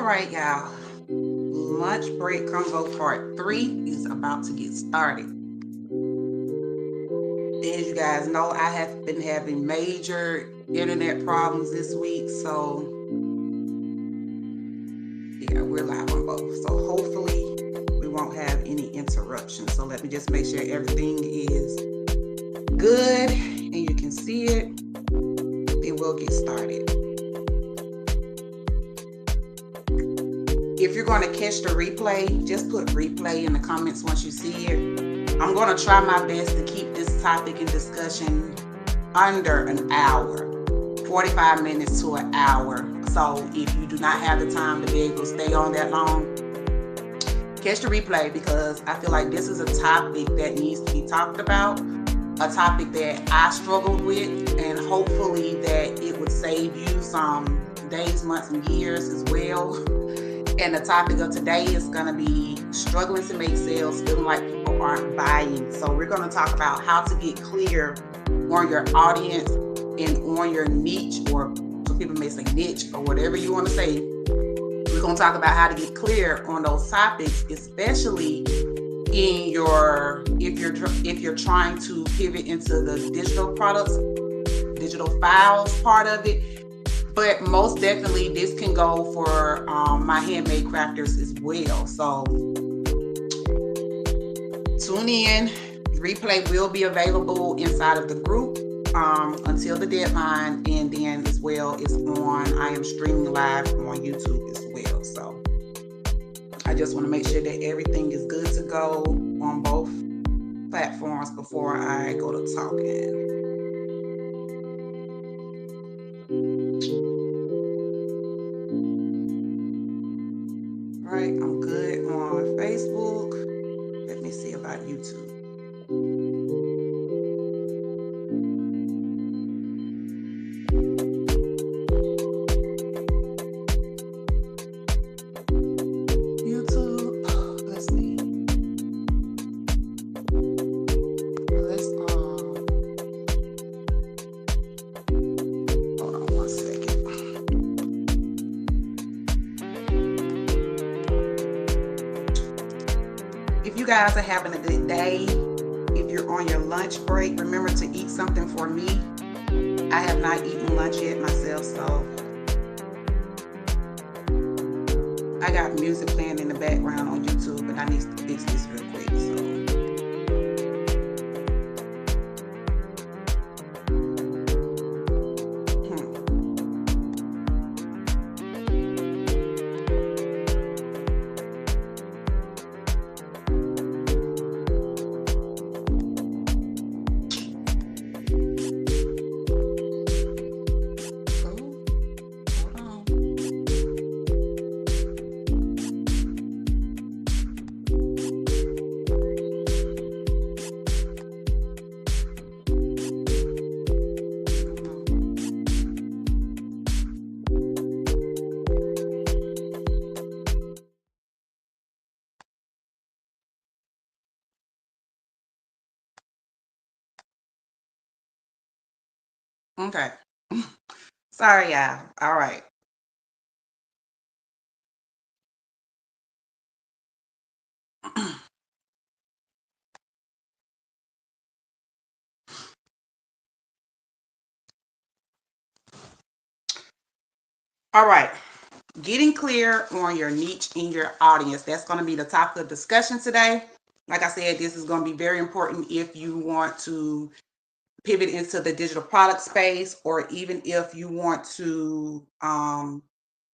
All right, y'all. Lunch break convo part 3 is about to get started. As you guys know, I have been having major internet problems this week, so yeah, we're live on both. So hopefully we won't have any interruptions. So let me just make sure everything is good and you can see it. Then we'll get started. If you're going to catch the replay, just put replay in the comments once you see it. I'm going to try my best to keep this topic and discussion under an hour, 45 minutes to an hour. So if you do not have the time to be able to stay on that long, catch the replay, because I feel like this is a topic that needs to be talked about, a topic that I struggled with, and hopefully that it would save you some days, months, and years as well. And the topic of today is going to be struggling to make sales, feeling like people aren't buying. So we're going to talk about how to get clear on your audience and on your niche, or some people may say niche, or whatever you want to say. We're going to talk about how to get clear on those topics, especially in your if you're trying to pivot into the digital products, digital files part of it. But most definitely, this can go for my handmade crafters as well. So tune in. Replay will be available inside of the group until the deadline, and then as well it's on. I am streaming live on YouTube as well. So I just want to make sure that everything is good to go on both platforms before I go to talking. Right, I'm good on Facebook. Let me see about YouTube. YouTube, let's see. Hold on one second. If you guys are having a good day, if you're on your lunch break, remember to eat something for me. I have not eaten lunch yet myself, so I got music playing in the background on YouTube, but I need to fix this real quick. Okay. Sorry, y'all. All right. All right. Getting clear on your niche and your audience. That's going to be the topic of discussion today. Like I said, this is going to be very important if you want to pivot into the digital product space, or even if you want to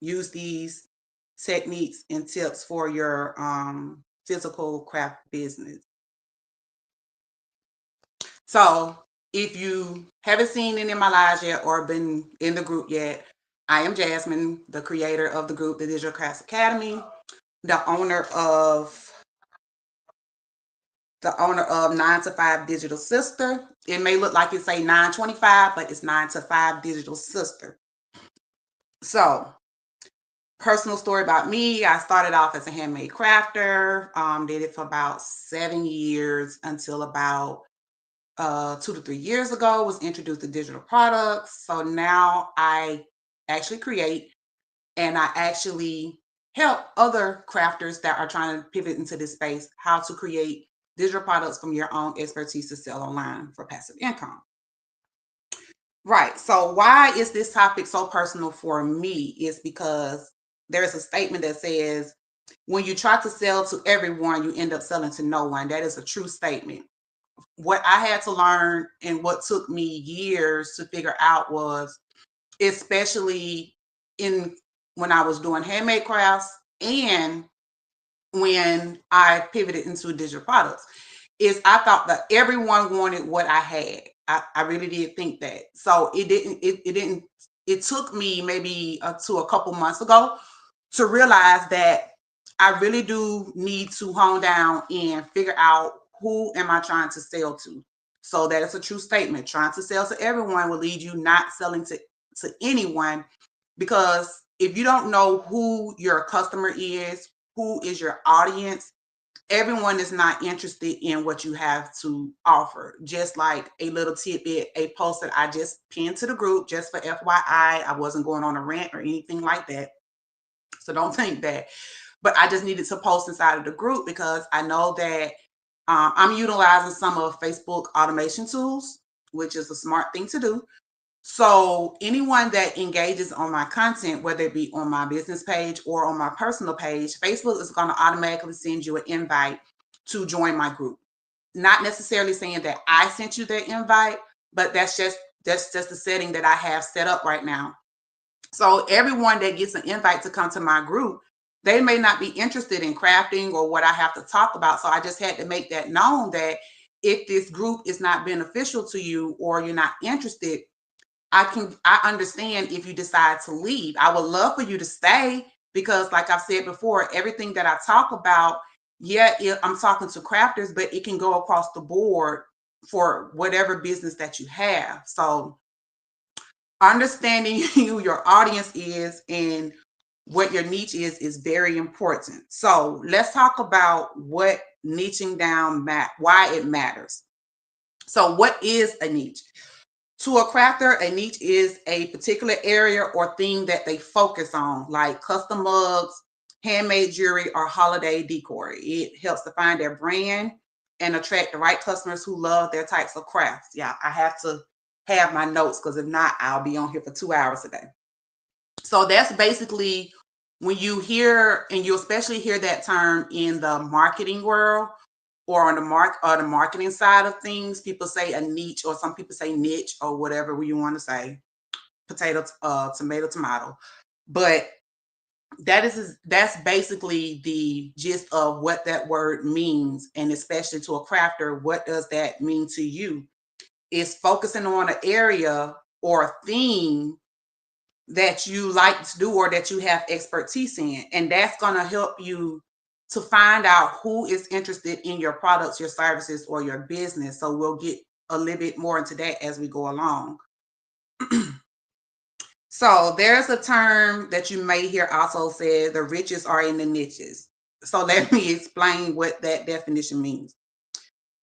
use these techniques and tips for your physical craft business. So if you haven't seen any of my lives yet or been in the group yet, I am Jasmine, the creator of the group, the Digital Crafts Academy, the owner of 9 to 5 Digital Sister. It may look like it's a 925, but it's 9 to 5 Digital Sister. So, personal story about me. I started off as a handmade crafter, did it for about 7 years until about 2 to 3 years ago, was introduced to digital products. So now I actually create, and I actually help other crafters that are trying to pivot into this space how to create digital products from your own expertise to sell online for passive income. Right. So why is this topic so personal for me is because there's a statement that says, when you try to sell to everyone, you end up selling to no one. That is a true statement. What I had to learn and what took me years to figure out was, especially in when I was doing handmade crafts and when I pivoted into digital products, is I thought that everyone wanted what I had. I really did think that. So it took me maybe to a couple months ago to realize that I really do need to hone down and figure out who am I trying to sell to. So that is a true statement. Trying to sell to everyone will lead you not selling to anyone, because if you don't know who your customer is, who is your audience, everyone is not interested in what you have to offer. Just like a little tidbit, a post that I just pinned to the group, just for FYI, I wasn't going on a rant or anything like that. So don't think that. But I just needed to post inside of the group because I know that I'm utilizing some of Facebook automation tools, which is a smart thing to do. So anyone that engages on my content, whether it be on my business page or on my personal page, Facebook is going to automatically send you an invite to join my group. Not necessarily saying that I sent you that invite, but that's just the setting that I have set up right now. So everyone that gets an invite to come to my group, they may not be interested in crafting or what I have to talk about. So I just had to make that known that if this group is not beneficial to you or you're not interested, I understand if you decide to leave. I would love for you to stay because, like I've said before, everything that I talk about, I'm talking to crafters, but it can go across the board for whatever business that you have. So understanding who your audience is and what your niche is very important. So let's talk about what niching down why it matters. So what is a niche? To a crafter, a niche is a particular area or thing that they focus on, like custom mugs, handmade jewelry, or holiday decor. It helps define their brand and attract the right customers who love their types of crafts. Yeah, I have to have my notes because if not, I'll be on here for 2 hours a day. So that's basically when you hear, and you especially hear that term in the marketing world, or on the marketing side of things, people say a niche, or some people say niche, or whatever you want to say, potato, tomato. But that's basically the gist of what that word means, and especially to a crafter, what does that mean to you? It's focusing on an area or a theme that you like to do or that you have expertise in, and that's going to help you to find out who is interested in your products, your services, or your business. So we'll get a little bit more into that as we go along. So there's a term that you may hear also said, the riches are in the niches. So let me explain what that definition means.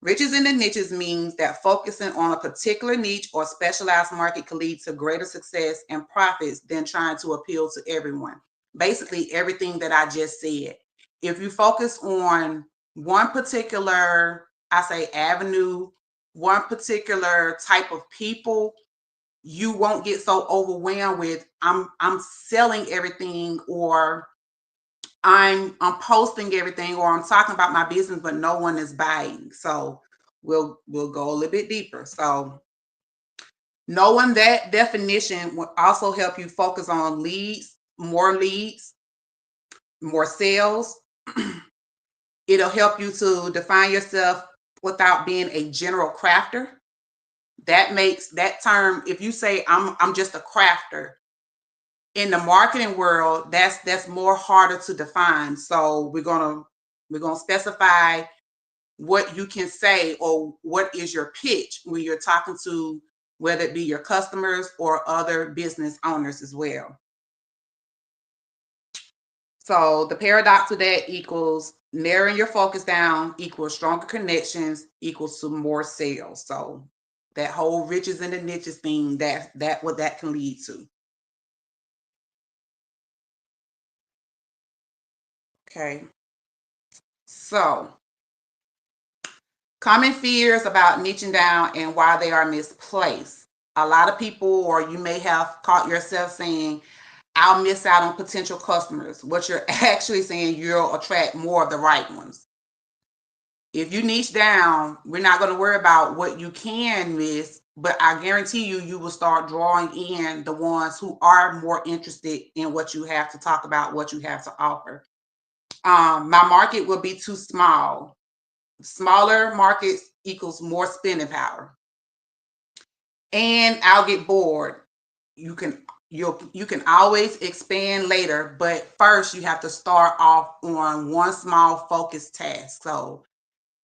Riches in the niches means that focusing on a particular niche or specialized market can lead to greater success and profits than trying to appeal to everyone. Basically, everything that I just said. If you focus on one particular, I say, avenue, one particular type of people, you won't get so overwhelmed with I'm selling everything, or I'm posting everything, or I'm talking about my business, but no one is buying. So we'll go a little bit deeper. So knowing that definition will also help you focus on leads, more sales. It'll help you to define yourself without being a general crafter. That makes that term, if you say I'm just a crafter, in the marketing world, that's more harder to define. So we're gonna specify what you can say, or what is your pitch when you're talking to, whether it be your customers or other business owners as well. So the paradox of that equals narrowing your focus down equals stronger connections equals to more sales. So that whole riches in the niches thing, that what that can lead to. Okay. So, common fears about niching down and why they are misplaced. A lot of people, or you may have caught yourself saying, I'll miss out on potential customers. What you're actually saying, you'll attract more of the right ones. If you niche down, we're not going to worry about what you can miss, but I guarantee you, you will start drawing in the ones who are more interested in what you have to talk about, what you have to offer. My market will be too small. Smaller markets equals more spending power. And I'll get bored. You can always expand later, but first you have to start off on one small focused task. So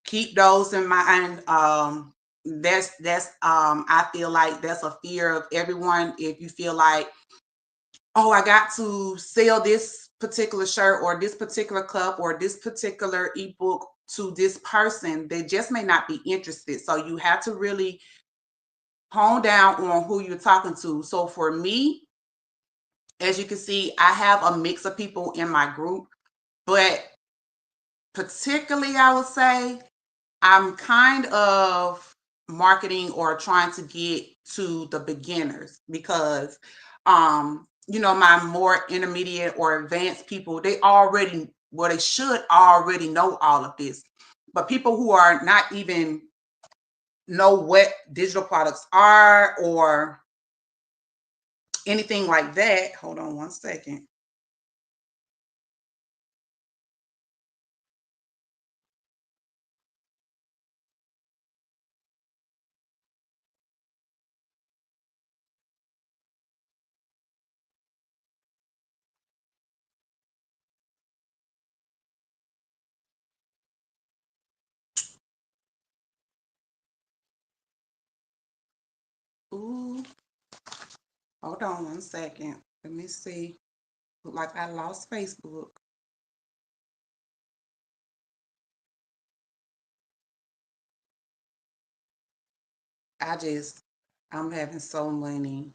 keep those in mind. That's I feel like that's a fear of everyone. If you feel like, oh, I got to sell this particular shirt or this particular cup or this particular ebook to this person, they just may not be interested. So you have to really hone down on who you're talking to. So for me, as you can see, I have a mix of people in my group, but particularly I would say I'm kind of marketing or trying to get to the beginners because my more intermediate or advanced people, they should already know all of this. But people who are not even know what digital products are or anything like that. Hold on one second. Ooh, hold on one second. Let me see. Look like I lost Facebook. I'm having so many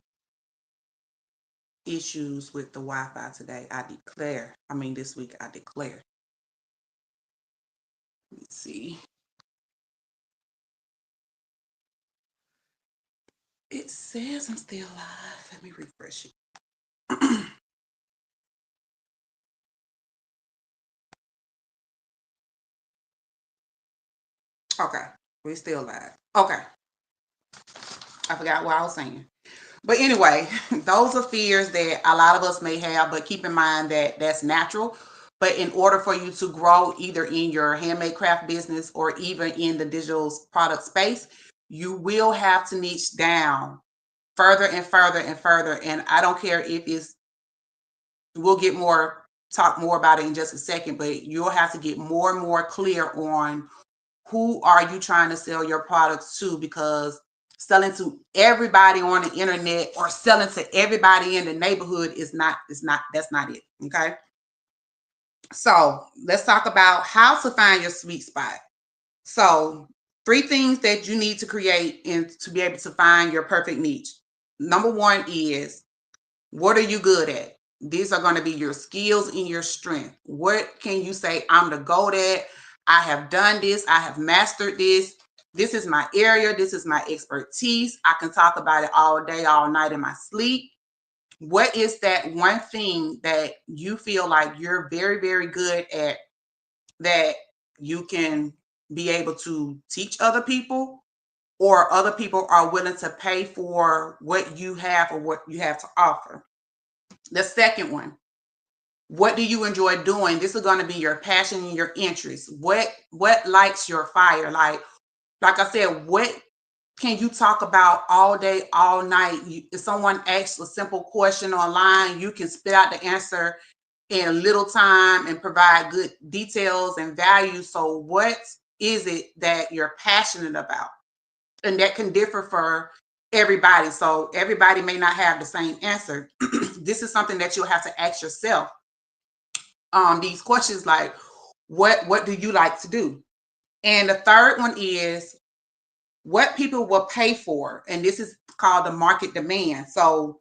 issues with the Wi-Fi today. This week I declare. Let me see. It says I'm still live. Let me refresh it. Okay, we're still live. Okay, I forgot what I was saying. But anyway, those are fears that a lot of us may have, but keep in mind that that's natural. But in order for you to grow either in your handmade craft business or even in the digital product space, you will have to niche down further and further and further. And I don't care if we'll talk more about it in just a second, but you'll have to get more and more clear on who are you trying to sell your products to, because selling to everybody on the internet or selling to everybody in the neighborhood that's not it. Okay. So let's talk about how to find your sweet spot. So 3 things that you need to create and to be able to find your perfect niche. Number 1 is, what are you good at? These are going to be your skills and your strength. What can you say, I'm the GOAT at? I have done this. I have mastered this. This is my area. This is my expertise. I can talk about it all day, all night in my sleep. What is that one thing that you feel like you're very, very good at that you can be able to teach other people, or other people are willing to pay for what you have or what you have to offer? The second one, what do you enjoy doing? This is going to be your passion and your interest. What lights your fire? Like I said, what can you talk about all day, all night? If someone asks a simple question online, you can spit out the answer in a little time and provide good details and value. So what is it that you're passionate about? And that can differ for everybody. So everybody may not have the same answer. This is something that you'll have to ask yourself. These questions like, what do you like to do? And the third one is what people will pay for. And this is called the market demand. So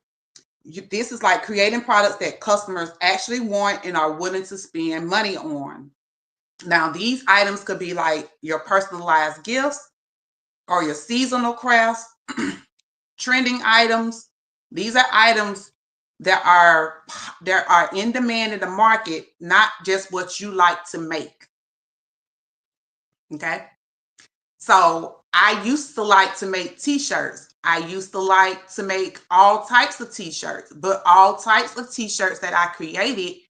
This is like creating products that customers actually want and are willing to spend money on. Now, these items could be like your personalized gifts or your seasonal crafts, trending items. These are items that are in demand in the market, not just what you like to make. Okay. So I used to like to make t-shirts. I used to like to make all types of t-shirts, but all types of t-shirts that I created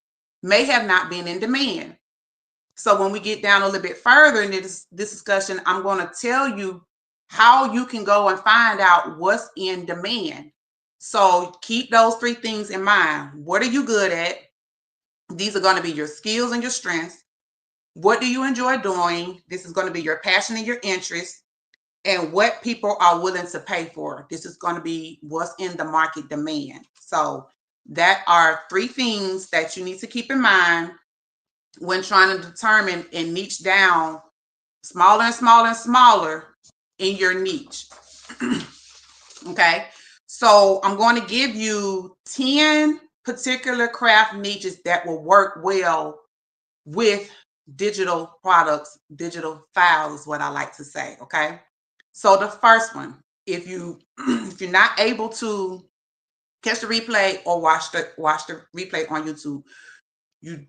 may have not been in demand. So when we get down a little bit further in this discussion, I'm going to tell you how you can go and find out what's in demand. So keep those three things in mind. What are you good at? These are going to be your skills and your strengths. What do you enjoy doing? This is going to be your passion and your interest. And what people are willing to pay for. This is going to be what's in the market demand. So that are three things that you need to keep in mind when trying to determine and niche down smaller and smaller and smaller in your niche. Okay, so I'm going to give you 10 particular craft niches that will work well with digital products, digital files is what I like to say. Okay, so the first one, if you're not able to catch the replay or watch the replay on YouTube, you're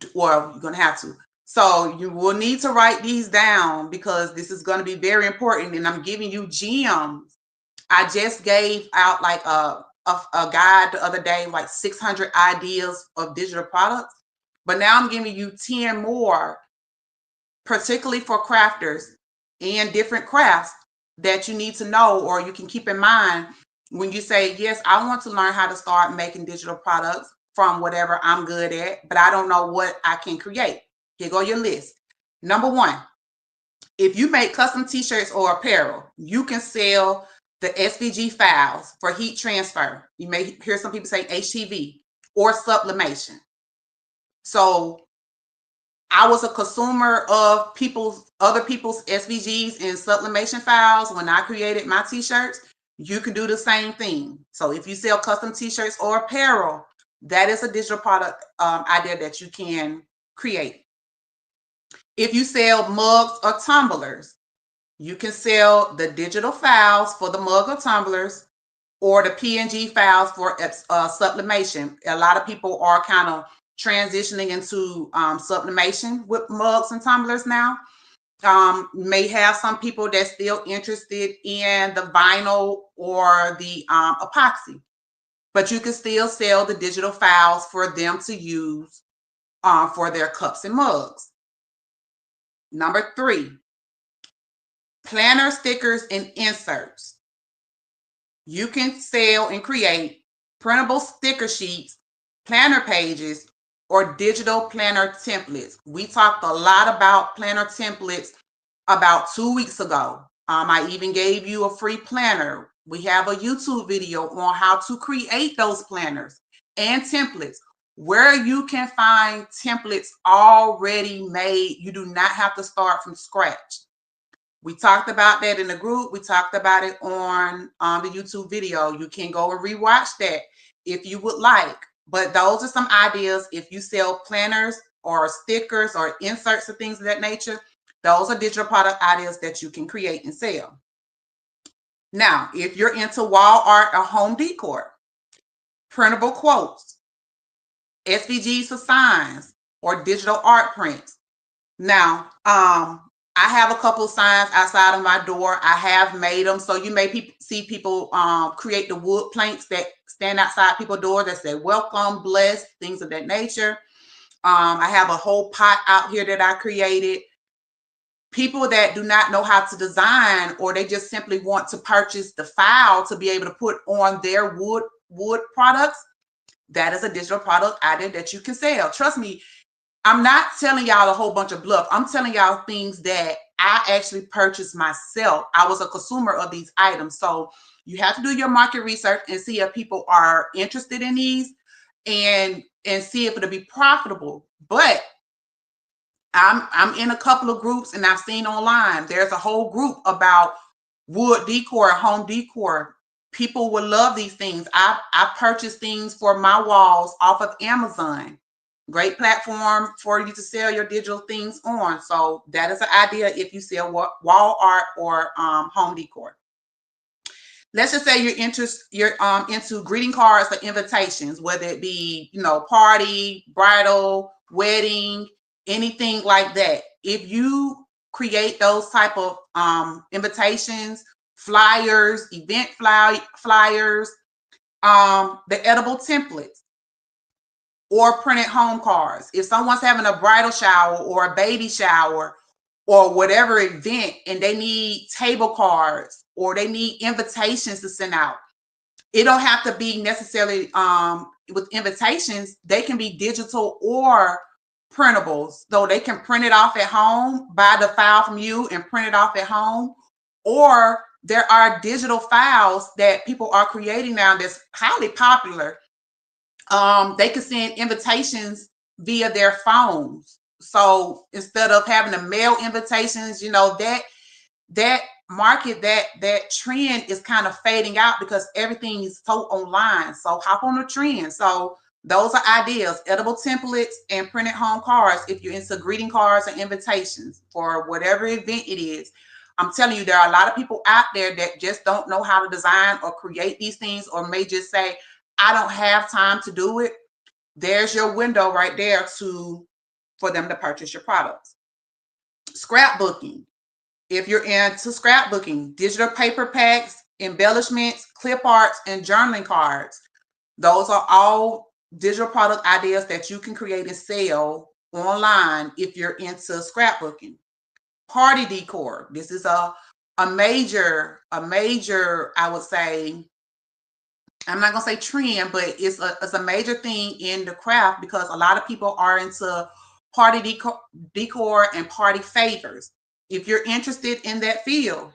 gonna have to. So you will need to write these down because this is going to be very important. And I'm giving you gems. I just gave out like a guide the other day, like 600 ideas of digital products. But now I'm giving you 10 more, particularly for crafters and different crafts that you need to know or you can keep in mind when you say, yes, I want to learn how to start making digital products from whatever I'm good at, but I don't know what I can create. Here go your list. Number one, if you make custom t-shirts or apparel, you can sell the SVG files for heat transfer. You may hear some people say HTV or sublimation. So I was a consumer of other people's SVGs and sublimation files when I created my t-shirts. You can do the same thing. So if you sell custom t-shirts or apparel, that is a digital product idea that you can create. If you sell mugs or tumblers, you can sell the digital files for the mug or tumblers or the PNG files for sublimation. A lot of people are kind of transitioning into sublimation with mugs and tumblers now. May have some people that's still interested in the vinyl or the epoxy, but you can still sell the digital files for them to use for their cups and mugs. Number 3, planner stickers and inserts. You can sell and create printable sticker sheets, planner pages, or digital planner templates. We talked a lot about planner templates about 2 weeks ago. I even gave you a free planner. We have a YouTube video on how to create those planners and templates, where you can find templates already made. You do not have to start from scratch. We talked about that in the group. We talked about it on the YouTube video. You can go and rewatch that if you would like. But those are some ideas. If you sell planners or stickers or inserts and things of that nature, those are digital product ideas that you can create and sell. Now, if you're into wall art or home decor, printable quotes, SVGs for signs, or digital art prints. Now, I have a couple of signs outside of my door. I have made them. So you may see people create the wood planks that stand outside people's door that say welcome, blessed, things of that nature. I have a whole pot out here that I created. People that do not know how to design, or they just simply want to purchase the file to be able to put on their wood products, that is a digital product idea that you can sell. Trust me, I'm not telling y'all a whole bunch of bluff. I'm telling y'all things that I actually purchased myself. I was a consumer of these items. So you have to do your market research and see if people are interested in these and see if it'll be profitable. But I'm in a couple of groups, and I've seen online, there's a whole group about wood decor, home decor People will love these things. I purchased things for my walls off of Amazon. Great platform for you to sell your digital things on. So that is an idea if you sell wall art or home decor. Let's just say you're into greeting cards or invitations, whether it be, party, bridal, wedding, anything like that. If you create those type of invitations, flyers, event flyers, the edible templates or printed home cards. If someone's having a bridal shower or a baby shower or whatever event and they need table cards or they need invitations to send out, it don't have to be necessarily with invitations. They can be digital or printables. So they can print it off at home, buy the file from you and print it off at home. Or there are digital files that people are creating now that's highly popular. They can send invitations via their phones. So instead of having to mail invitations, that market, that trend is kind of fading out because everything is so online. So hop on the trend. So those are ideas: edible templates and printed home cards. If you're into greeting cards and invitations for whatever event it is, I'm telling you, there are a lot of people out there that just don't know how to design or create these things, or may just say, I don't have time to do it. There's your window right there for them to purchase your products. Scrapbooking. If you're into scrapbooking, digital paper packs, embellishments, clip arts, and journaling cards. Those are all digital product ideas that you can create and sell online if you're into scrapbooking. Party decor. This is a major, I would say, I'm not gonna say trend, but it's a major thing in the craft because a lot of people are into party decor and party favors. If you're interested in that field,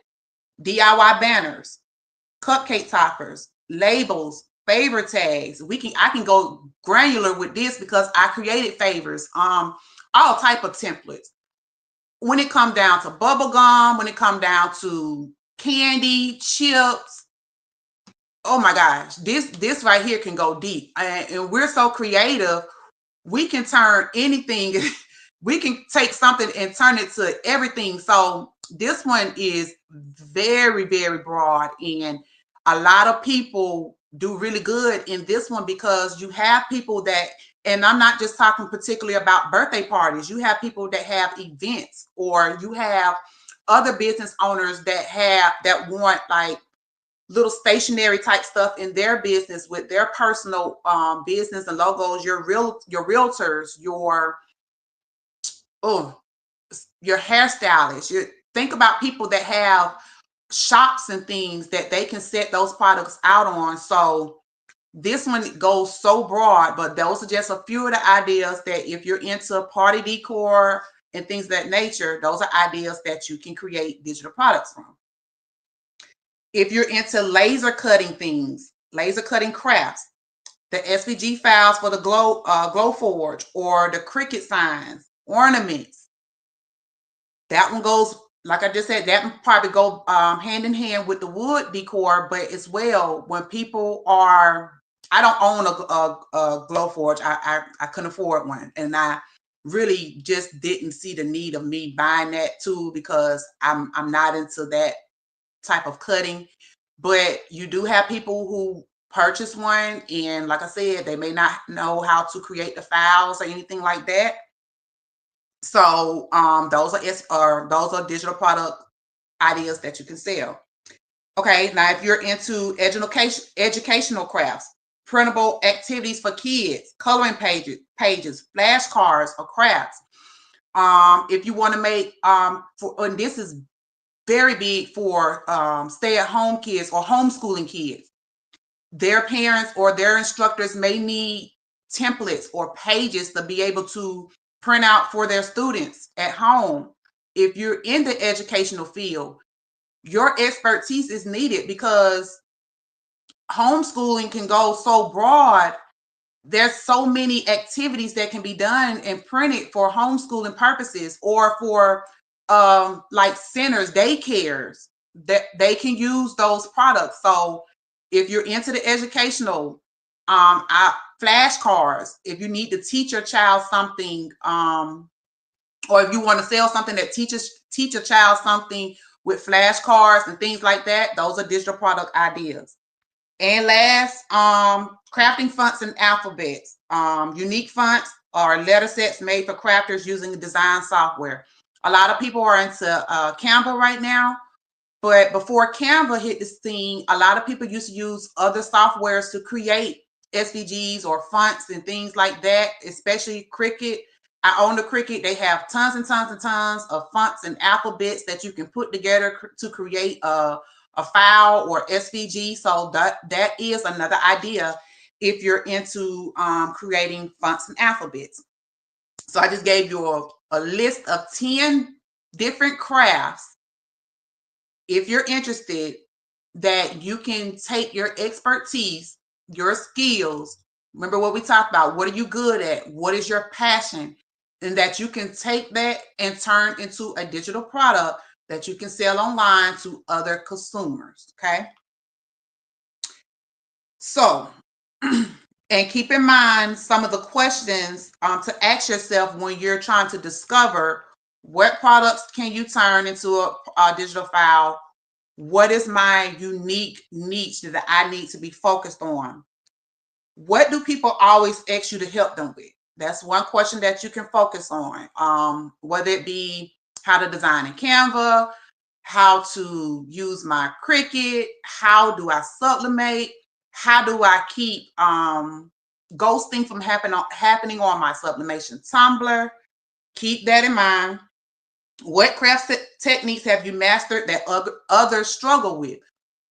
DIY banners, cupcake toppers, labels, favor tags. I can go granular with this because I created favors, all type of templates. When it comes down to bubble gum, when it comes down to candy, chips, oh my gosh, this right here can go deep. And we're so creative, we can turn anything, we can take something and turn it to everything. So this one is very, very broad, and a lot of people do really good in this one because you have people that, and I'm not just talking particularly about birthday parties, you have people that have events, or you have other business owners that want like little stationary type stuff in their business with their personal business and logos, your realtors, your hairstylists. You think about people that have shops and things that they can set those products out on. So this one goes so broad, but those are just a few of the ideas that if you're into party decor and things of that nature, those are ideas that you can create digital products from. If you're into laser cutting things, laser cutting crafts, the SVG files for the glow forge or the Cricut signs, ornaments, that one goes, like I just said, that one probably go hand in hand with the wood decor. But as well, when people are, I don't own a glow forge. I couldn't afford one, and I really just didn't see the need of me buying that tool because I'm not into that type of cutting. But you do have people who purchase one, and like I said, they may not know how to create the files or anything like that. So those are digital product ideas that you can sell. Okay, now if you're into educational crafts, printable activities for kids, coloring pages, flashcards, or crafts. If you want to make and this is very big for stay-at-home kids or homeschooling kids. Their parents or their instructors may need templates or pages to be able to print out for their students at home. If you're in the educational field, your expertise is needed because homeschooling can go so broad. There's so many activities that can be done and printed for homeschooling purposes, or for like centers, daycares, that they can use those products. So If you're into the educational, flashcards, if you need to teach your child something, or if you want to sell something that teach a child something with flashcards and things like that, those are digital product ideas. And last, crafting fonts and alphabets. Unique fonts are letter sets made for crafters using design software. A lot of people are into Canva right now, but before Canva hit the scene, a lot of people used to use other softwares to create SVGs or fonts and things like that, especially Cricut. I own the Cricut. They have tons and tons and tons of fonts and alphabets that you can put together to create a file or SVG. So that is another idea if you're into creating fonts and alphabets. So I just gave you a list of 10 different crafts, if you're interested, that you can take your expertise, your skills. Remember what we talked about. What are you good at? What is your passion? And that you can take that and turn into a digital product that you can sell online to other consumers. Okay. So, and keep in mind some of the questions to ask yourself when you're trying to discover what products can you turn into a digital file. What is my unique niche that I need to be focused on? What do people always ask you to help them with? That's one question that you can focus on. Whether it be how to design in Canva, how to use my Cricut, how do I sublimate, how do I keep ghosting from happening on my sublimation Tumblr? Keep that in mind. What craft techniques have you mastered that others struggle with?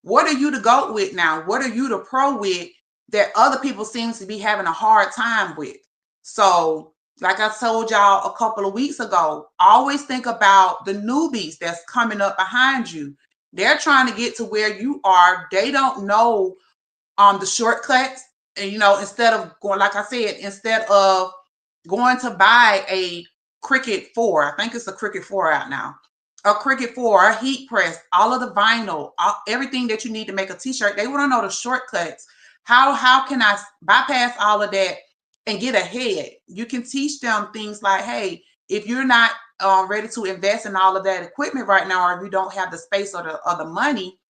What are you the GOAT with now? What are you the pro with that other people seem to be having a hard time with? So, like I told y'all a couple of weeks ago, always think about the newbies that's coming up behind you. They're trying to get to where you are. They don't know the shortcuts. And, instead of going, like I said, instead of going to buy a Cricut 4, I think it's a Cricut 4 out now, a Cricut 4, a heat press, all of the vinyl, everything that you need to make a t-shirt, they want to know the shortcuts. How can I bypass all of that and get ahead? You can teach them things like, hey, if you're not ready to invest in all of that equipment right now, or if you don't have the space or the money,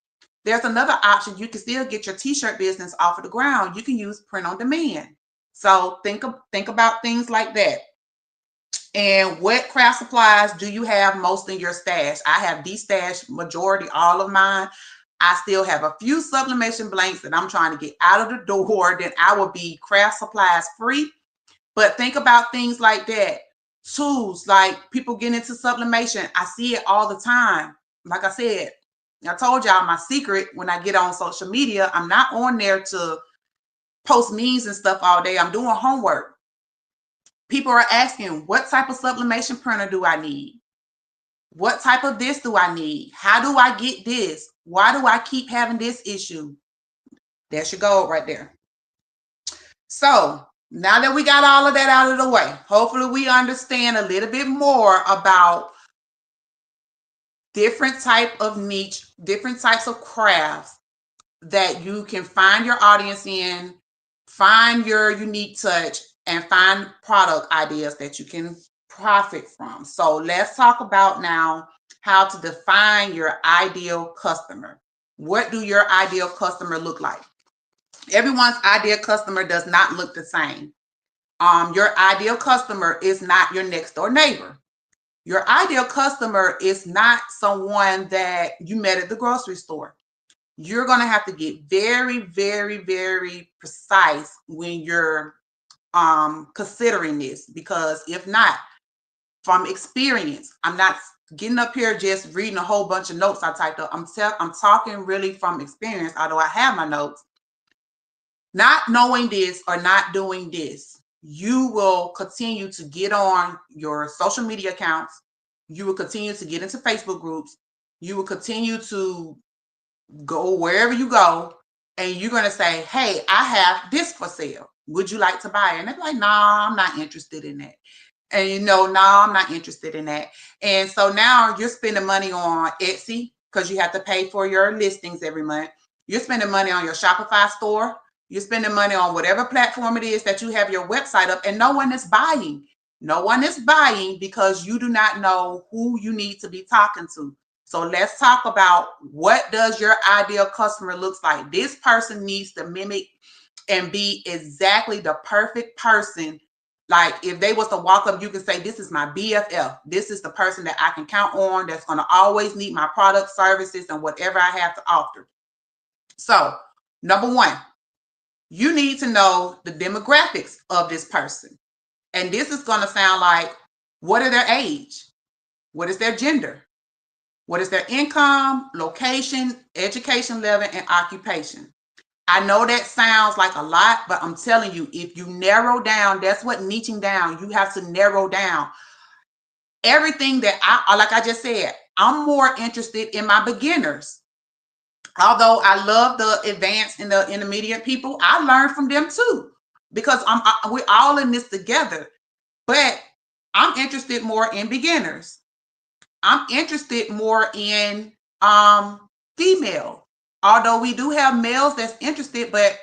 there's another option. You can still get your t-shirt business off of the ground. You can use print on demand. So think about things like that. And what craft supplies do you have most in your stash? I have destashed majority, all of mine. I still have a few sublimation blanks that I'm trying to get out of the door. Then I will be craft supplies free. But think about things like that. Tools, like people get into sublimation. I see it all the time. Like I said, I told y'all my secret when I get on social media, I'm not on there to post memes and stuff all day. I'm doing homework. People are asking, what type of sublimation printer do I need? What type of this do I need? How do I get this? Why do I keep having this issue? That's your goal right there. So now that we got all of that out of the way, hopefully we understand a little bit more about different type of niche, different types of crafts that you can find your audience in, find your unique touch, and find product ideas that you can profit from. So let's talk about now how to define your ideal customer. What do your ideal customer look like? Everyone's ideal customer does not look the same. Your ideal customer is not your next door neighbor. Your ideal customer is not someone that you met at the grocery store. You're going to have to get very, very, very precise when you're considering this, because if not, from experience, I'm not getting up here just reading a whole bunch of notes I typed up. I'm talking really from experience, although I have my notes. Not knowing this or not doing this, you will continue to get on your social media accounts. You will continue to get into Facebook groups. You will continue to go wherever you go, and you're going to say, hey, I have this for sale. Would you like to buy it? And they're like, nah, I'm not interested in that. And nah, I'm not interested in that. And so now you're spending money on Etsy because you have to pay for your listings every month. You're spending money on your Shopify store. You're spending money on whatever platform it is that you have your website up, and no one is buying. No one is buying because you do not know who you need to be talking to. So let's talk about what does your ideal customer looks like. This person needs to mimic and be exactly the perfect person. Like if they was to walk up, you can say, this is my BFF. This is the person that I can count on, that's going to always need my product, services, and whatever I have to offer. So number one, you need to know the demographics of this person. And this is going to sound like, what are their age? What is their gender? What is their income, location, education level, and occupation? I know that sounds like a lot, but I'm telling you, if you narrow down, that's what niching down. You have to narrow down everything that like I just said, I'm more interested in my beginners. Although I love the advanced and the intermediate people, I learn from them too, because we're all in this together. But I'm interested more in beginners. I'm interested more in female. Although we do have males that's interested, but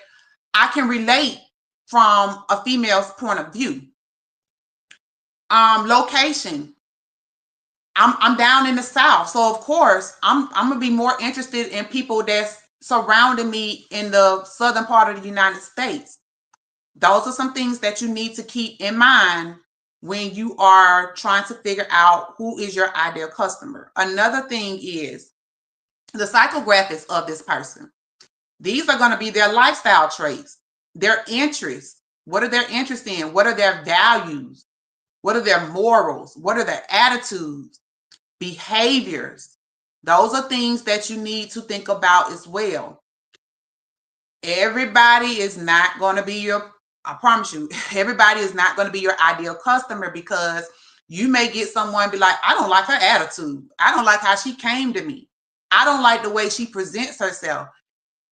I can relate from a female's point of view. Location. I'm down in the South, so of course I'm gonna be more interested in people that's surrounding me in the southern part of the United States. Those are some things that you need to keep in mind when you are trying to figure out who is your ideal customer. Another thing is the psychographics of this person. These are going to be their lifestyle traits, their interests. What are their interests in? What are their values? What are their morals? What are their attitudes, behaviors? Those are things that you need to think about as well. Everybody is not going to be your, I promise you, everybody is not going to be your ideal customer, because you may get someone be like, I don't like her attitude. I don't like how she came to me. I don't like the way she presents herself.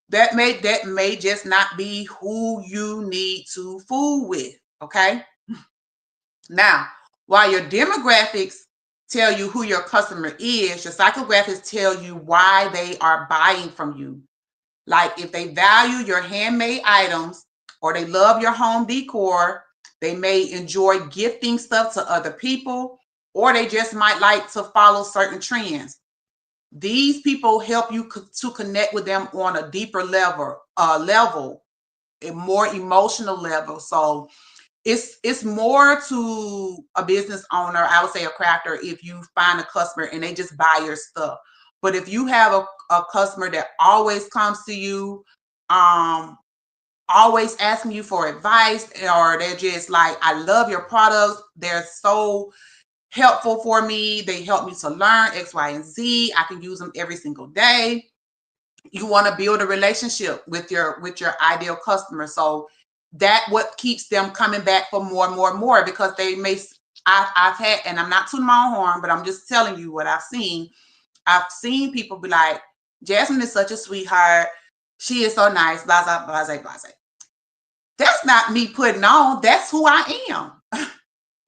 That may just not be who you need to fool with, okay? Now, while your demographics tell you who your customer is, your psychographics tell you why they are buying from you. Like if they value your handmade items, or they love your home decor, they may enjoy gifting stuff to other people, or they just might like to follow certain trends. These people help you to connect with them on a deeper level, a more emotional level. So it's more to a business owner, I would say a crafter, if you find a customer and they just buy your stuff. But if you have a customer that always comes to you, always asking you for advice, or they're just like, I love your products, they're so helpful for me, they help me to learn X, Y, and Z, I can use them every single day. You want to build a relationship with your ideal customer. So that what keeps them coming back for more and more and more, because they may, I've had, and I'm not tooting my own horn, but I'm just telling you what I've seen. I've seen people be like, Jasmine is such a sweetheart, she is so nice, blah, blah, blah, blah, blah. That's not me putting on, that's who I am.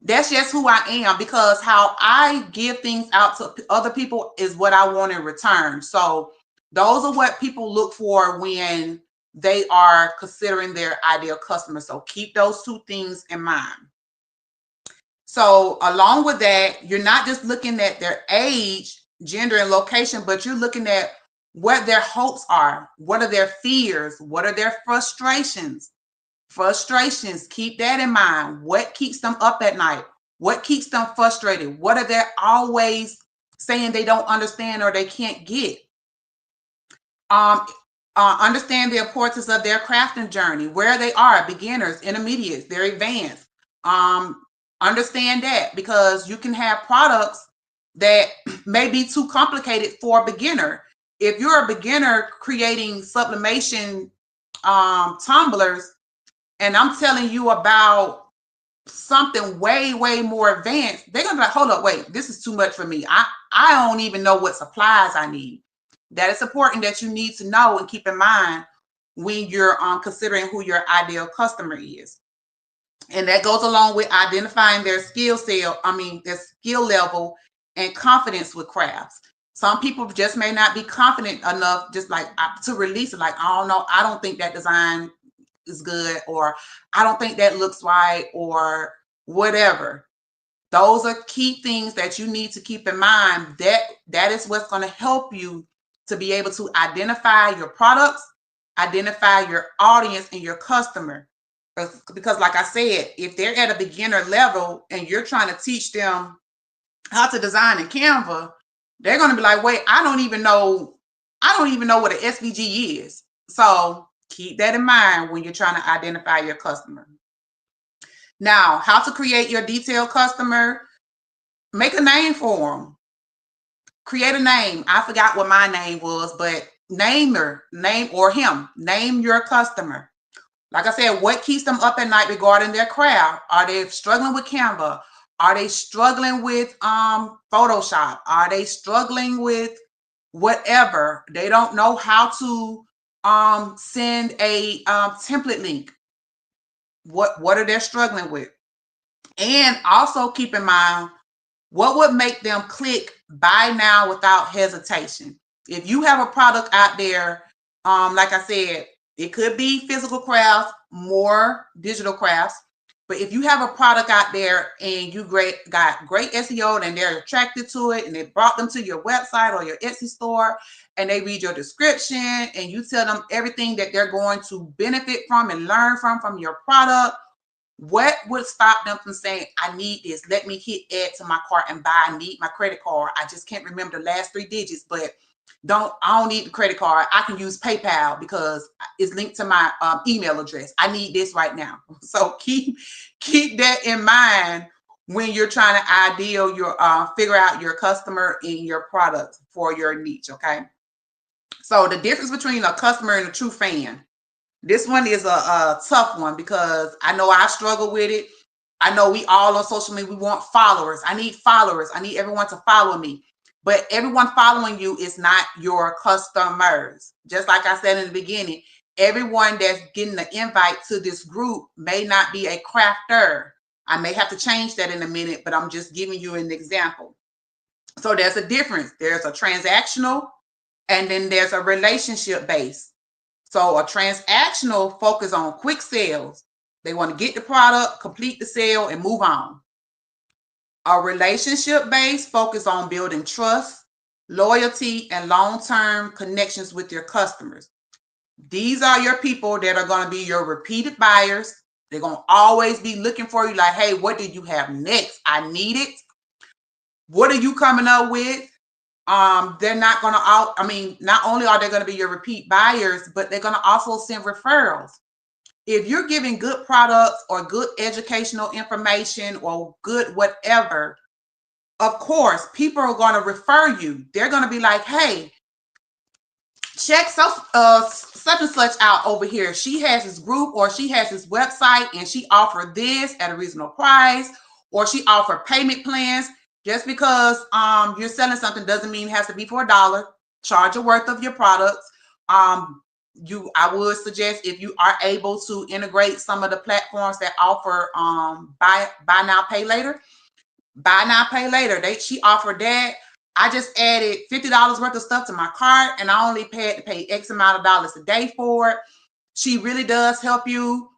That's just who I am, because how I give things out to other people is what I want in return. So those are what people look for when they are considering their ideal customer. So keep those two things in mind. So along with that, you're not just looking at their age, gender, and location, but you're looking at what their hopes are. What are their fears? What are their frustrations? Frustrations, keep that in mind. What keeps them up at night? What keeps them frustrated? What are they always saying they don't understand or they can't get? Understand the importance of their crafting journey, where they are, beginners, intermediates, they're advanced. Understand that, because you can have products that may be too complicated for a beginner. If you're a beginner creating sublimation tumblers, and I'm telling you about something way, way more advanced, they're gonna be like, hold up, wait, this is too much for me. I don't even know what supplies I need. That is important that you need to know and keep in mind when you're considering who your ideal customer is. And that goes along with identifying their skill level and confidence with crafts. Some people just may not be confident enough, just like to release it. Like, I don't know, I don't think that design is good, or I don't think that looks right, or whatever. Those are key things that you need to keep in mind. That is what's going to help you to be able to identify your products, identify your audience and your customer. Because like I said, if they're at a beginner level and you're trying to teach them how to design in Canva, they're going to be like, wait, I don't even know what an SVG is. So keep that in mind when you're trying to identify your customer. Now, how to create your detailed customer. Make a name for them. Create a name. I forgot what my name was, but name your customer. Like I said, what keeps them up at night regarding their craft? Are they struggling with Canva? Are they struggling with Photoshop? Are they struggling with whatever? They don't know how to send a template link. What are they struggling with? And also keep in mind, what would make them click buy now without hesitation? If you have a product out there, like I said, it could be physical crafts, more digital crafts. But if you have a product out there and you got great SEO and they're attracted to it and it brought them to your website or your Etsy store and they read your description and you tell them everything that they're going to benefit from and learn from your product, what would stop them from saying, I need this, let me hit add to my cart and buy, I need my credit card, I just can't remember the last 3 digits, but I don't need the credit card, I can use PayPal because it's linked to my email address, I need this right now. So keep that in mind when you're trying to figure out your customer and your product for your niche. Okay, so the difference between a customer and a true fan. This one is a tough one because I know I struggle with it. I know we all on social media, we want followers. I need followers. I need everyone to follow me. But everyone following you is not your customers. Just like I said in the beginning, everyone that's getting the invite to this group may not be a crafter. I may have to change that in a minute, but I'm just giving you an example. So there's a difference. There's a transactional and then there's a relationship based. So a transactional focus on quick sales. They want to get the product, complete the sale, and move on. A relationship-based focus on building trust, loyalty, and long-term connections with your customers. These are your people that are going to be your repeated buyers. They're going to always be looking for you like, hey, what do you have next? I need it. What are you coming up with? They're not going to not only are they going to be your repeat buyers, but they're going to also send referrals. If you're giving good products or good educational information or good whatever, of course, people are going to refer you. They're going to be like, hey, check such and such out over here. She has this group or she has this website and she offered this at a reasonable price, or she offered payment plans. Just because you're selling something doesn't mean it has to be for $1. Charge a worth of your products. I would suggest if you are able to integrate some of the platforms that offer buy now, pay later. Buy now, pay later. She offered that. I just added $50 worth of stuff to my cart and I only had to pay X amount of dollars a day for it. She really does help you.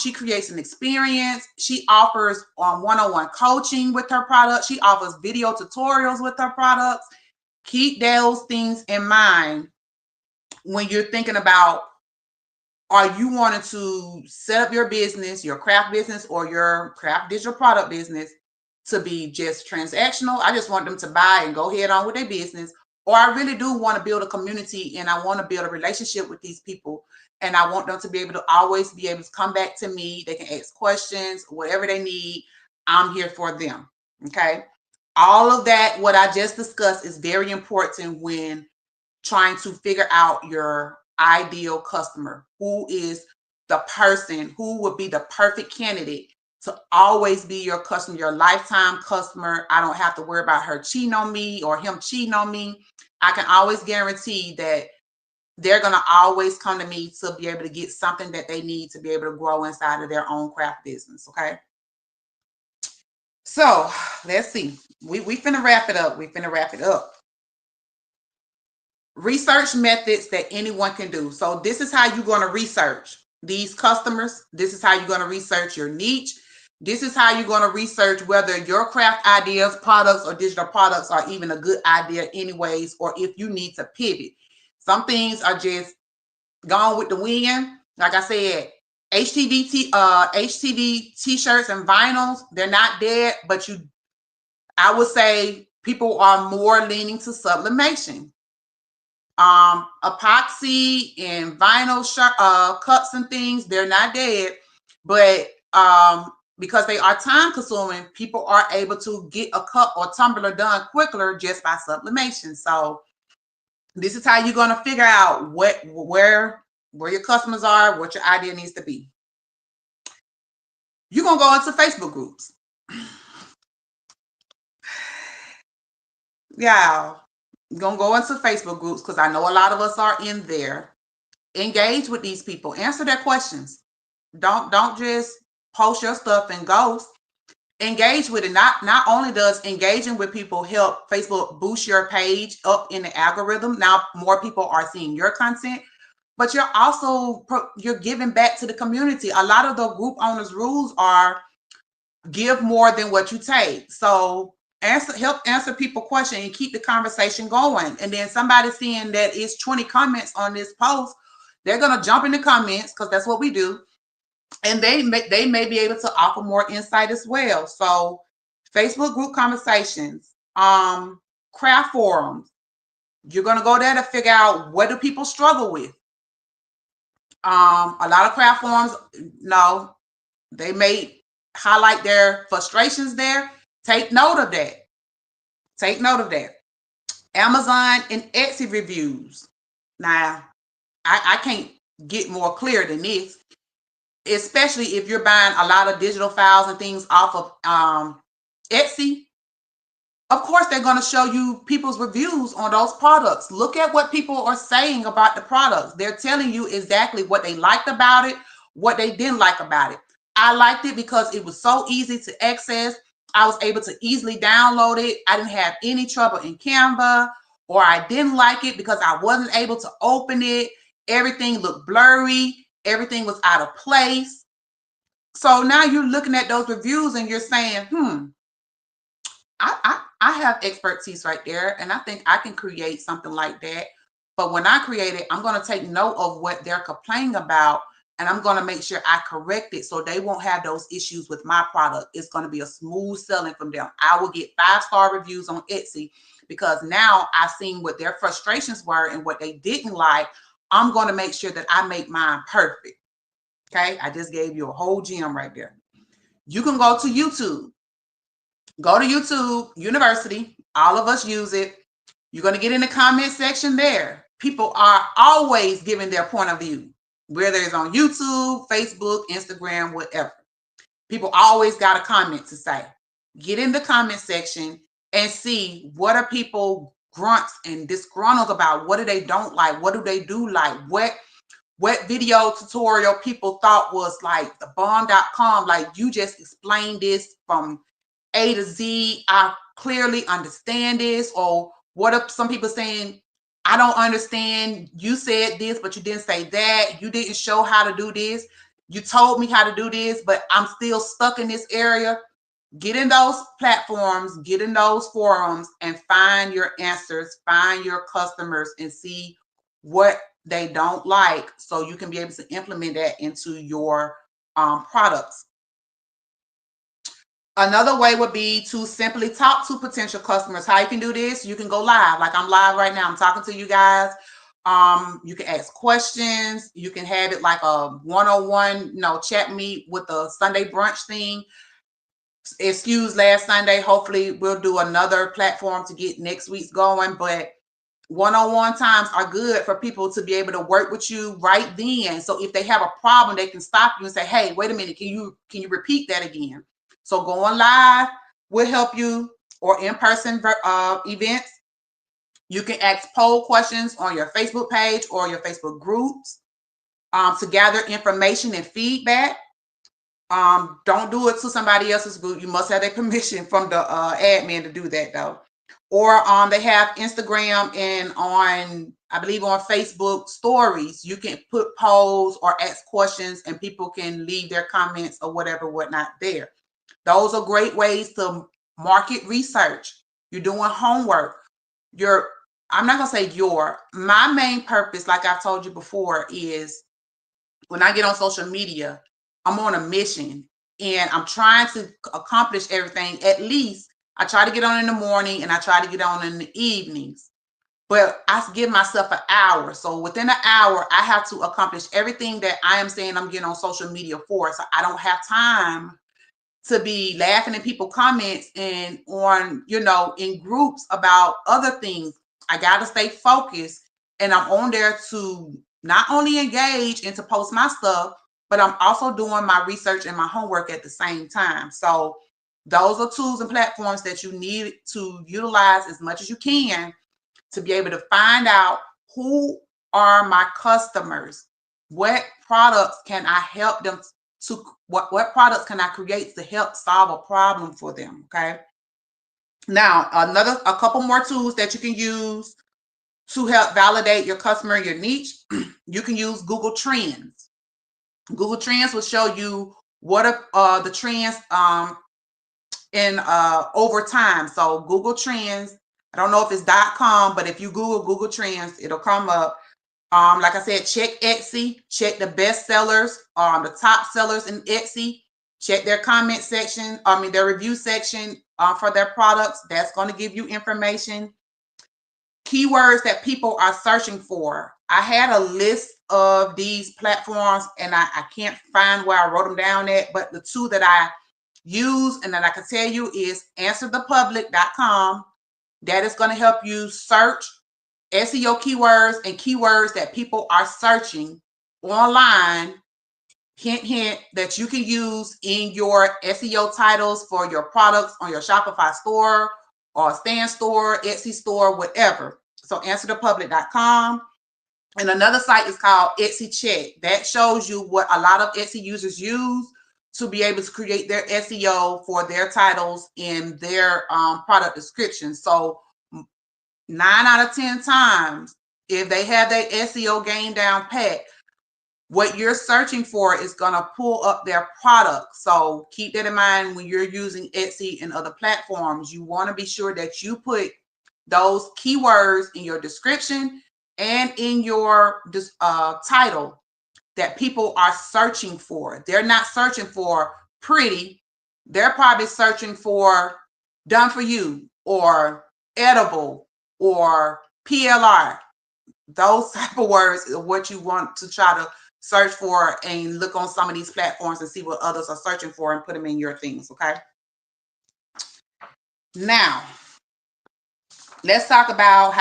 She creates an experience. She offers one-on-one coaching with her product. She offers video tutorials with her products. Keep those things in mind when you're thinking about, are you wanting to set up your business, your craft business or your craft digital product business to be just transactional? I just want them to buy and go head on with their business. Or I really do want to build a community and I want to build a relationship with these people. And I want them to be able to always be able to come back to me. They can ask questions, whatever they need. I'm here for them. Okay. All of that, what I just discussed, is very important when trying to figure out your ideal customer. Who is the person who would be the perfect candidate to always be your customer, your lifetime customer? I don't have to worry about her cheating on me or him cheating on me. I can always guarantee that they're going to always come to me to be able to get something that they need to be able to grow inside of their own craft business. Okay. So let's see. We finna wrap it up. research methods that anyone can do. So this is how you're going to research these customers. This is how you're going to research your niche. This is how you're going to research whether your craft ideas, products, or digital products are even a good idea anyways, or if you need to pivot. Some things are just gone with the wind. Like I said, HTV t-shirts and vinyls, they're not dead, but I would say people are more leaning to sublimation. Epoxy and vinyl cups and things, they're not dead, but because they are time consuming, people are able to get a cup or tumbler done quicker just by sublimation. So this is how you're going to figure out where your customers are, what your idea needs to be. You're going to go into Facebook groups. Yeah, I'm going to go into Facebook groups because I know a lot of us are in there. Engage with these people. Answer their questions. Don't just post your stuff and ghost. Engage with it. Not only does engaging with people help Facebook boost your page up in the algorithm, now more people are seeing your content, but you're giving back to the community. A lot of the group owners' rules are give more than what you take. So help answer people questions and keep the conversation going. And then somebody seeing that it's 20 comments on this post, they're gonna jump in the comments because that's what we do. And they may be able to offer more insight as well. So Facebook group conversations, craft forums, you're going to go there to figure out what do people struggle with. A lot of craft forums, no, they may highlight their frustrations there. Take note of that. Take note of that. Amazon and Etsy reviews. Now, I can't get more clear than this. Especially if you're buying a lot of digital files and things off of Etsy, of course, they're going to show you people's reviews on those products. Look at what people are saying about the products. They're telling you exactly what they liked about it, what they didn't like about it. I liked it because it was so easy to access. I was able to easily download it. I didn't have any trouble in Canva. Or I didn't like it because I wasn't able to open it. Everything looked blurry. Everything was out of place. So now you're looking at those reviews and you're saying, I have expertise right there, and I think I can create something like that. But when I create it, I'm going to take note of what they're complaining about, and I'm going to make sure I correct it so they won't have those issues with my product. It's going to be a smooth selling from them. I will get 5-star reviews on Etsy because now I've seen what their frustrations were and what they didn't like. I'm going to make sure that I make mine perfect. Okay, I just gave you a whole gem right there. You can go to YouTube. Go to YouTube University. All of us use it. You're going to get in the comment section there. People are always giving their point of view, whether it's on YouTube, Facebook, Instagram, whatever. People always got a comment to say. Get in the comment section and see what are people grunts and disgruntled about. What do they don't like? What do they do like? What video tutorial people thought was like the bomb.com, like you just explained this from A to Z. I clearly understand this. Or what are some people saying? I don't understand. You said this, but you didn't say that. You didn't show how to do this. You told me how to do this, but I'm still stuck in this area. Get in those platforms, get in those forums, and find your answers, find your customers, and see what they don't like so you can be able to implement that into your products. Another way would be to simply talk to potential customers. How you can do this? You can go live. Like I'm live right now. I'm talking to you guys. You can ask questions. You can have it like a one-on-one, chat meet with a Sunday brunch thing. Excuse last Sunday. Hopefully we'll do another platform to get next week's going. But one-on-one times are good for people to be able to work with you right then. So if they have a problem, they can stop you and say, hey, wait a minute. Can you repeat that again? So going live will help you, or in-person events. You can ask poll questions on your Facebook page or your Facebook groups to gather information and feedback. Don't do it to somebody else's group. You must have their permission from the admin to do that though. Or they have Instagram and on I believe on Facebook stories, you can put polls or ask questions and people can leave their comments or whatnot there. Those are great ways to market research. You're doing homework. I'm not going to say my main purpose, like I've told you before, is when I get on social media, I'm on a mission and I'm trying to accomplish everything. At least I try to get on in the morning and I try to get on in the evenings, but I give myself an hour. So within an hour, I have to accomplish everything that I am saying I'm getting on social media for. So I don't have time to be laughing at people comments and on, in groups about other things. I got to stay focused, and I'm on there to not only engage and to post my stuff, but I'm also doing my research and my homework at the same time. So those are tools and platforms that you need to utilize as much as you can to be able to find out who are my customers, what products can I help them to, what products can I create to help solve a problem for them, okay? Now, a couple more tools that you can use to help validate your customer, your niche. You can use Google Trends. Google Trends will show you what are the trends in over time. So Google Trends, I don't know if it's .com, but if you Google Trends, it'll come up. Like I said, check Etsy, check the best sellers, the top sellers in Etsy, check their comment section, their review section for their products. That's going to give you information. Keywords that people are searching for. I had a list of these platforms and I can't find where I wrote them down at, but the two that I use and that I can tell you is answerthepublic.com. That is going to help you search SEO keywords and keywords that people are searching online. Hint, hint, that you can use in your SEO titles for your products on your Shopify store or Stan store, Etsy store, whatever. So answerthepublic.com. And another site is called Etsy Check. That shows you what a lot of Etsy users use to be able to create their SEO for their titles in their product description. So 9 out of 10 times, if they have their SEO game down pat, what you're searching for is going to pull up their product. So keep that in mind when you're using Etsy and other platforms. You want to be sure that you put those keywords in your description and in your title that people are searching for. They're not searching for pretty. They're probably searching for done for you or edible or PLR. Those type of words are what you want to try to search for and look on some of these platforms and see what others are searching for and put them in your things, okay? Now, let's talk about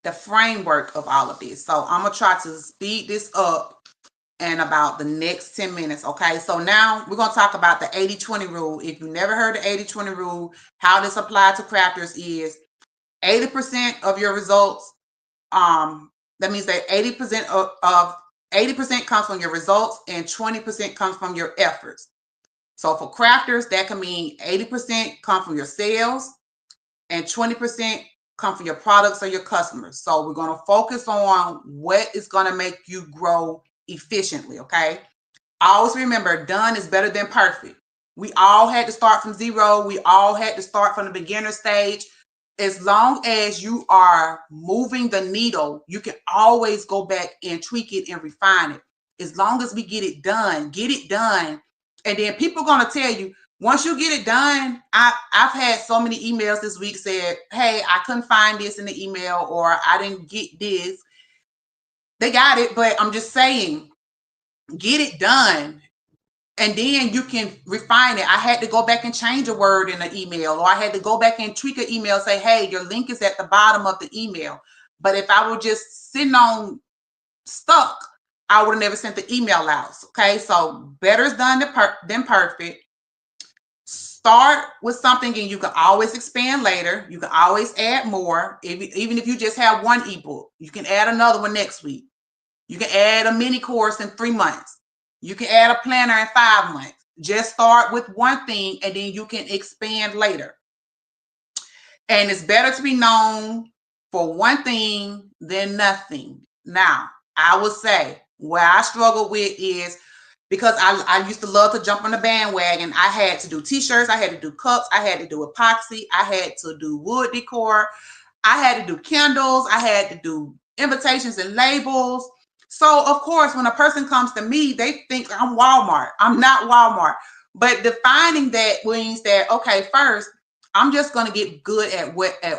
the framework of all of this. So I'm going to try to speed this up in about the next 10 minutes, okay? So now we're going to talk about the 80-20 rule. If you never heard the 80-20 rule, how this applies to crafters is 80% of your results, that means that 80% of 80% comes from your results and 20% comes from your efforts. So for crafters, that can mean 80% come from your sales and 20% come from your products or your customers. So we're going to focus on what is going to make you grow efficiently, okay? Always remember, done is better than perfect. We all had to start from zero. We all had to start from the beginner stage. As long as you are moving the needle, you can always go back and tweak it and refine it. As long as we get it done. And then people are going to tell you, once you get it done, I've had so many emails this week said, hey, I couldn't find this in the email, or I didn't get this. They got it, but I'm just saying, get it done. And then you can refine it. I had to go back and change a word in an email, or I had to go back and tweak an email, say, hey, your link is at the bottom of the email. But if I were just sitting on stuck, I would have never sent the email out. Okay, so better is done than perfect. Start with something and you can always expand later. You can always add more. Even if you just have one ebook, you can add another one next week. You can add a mini course in 3 months. You can add a planner in 5 months. Just start with one thing and then you can expand later. And it's better to be known for one thing than nothing. Now, I would say where I struggle with is because I used to love to jump on the bandwagon. I had to do t-shirts, I had to do cups, I had to do epoxy, I had to do wood decor, I had to do candles, I had to do invitations and labels. So of course, when a person comes to me, they think I'm Walmart. I'm not Walmart. But defining that means that, okay, first, I'm just going to get good at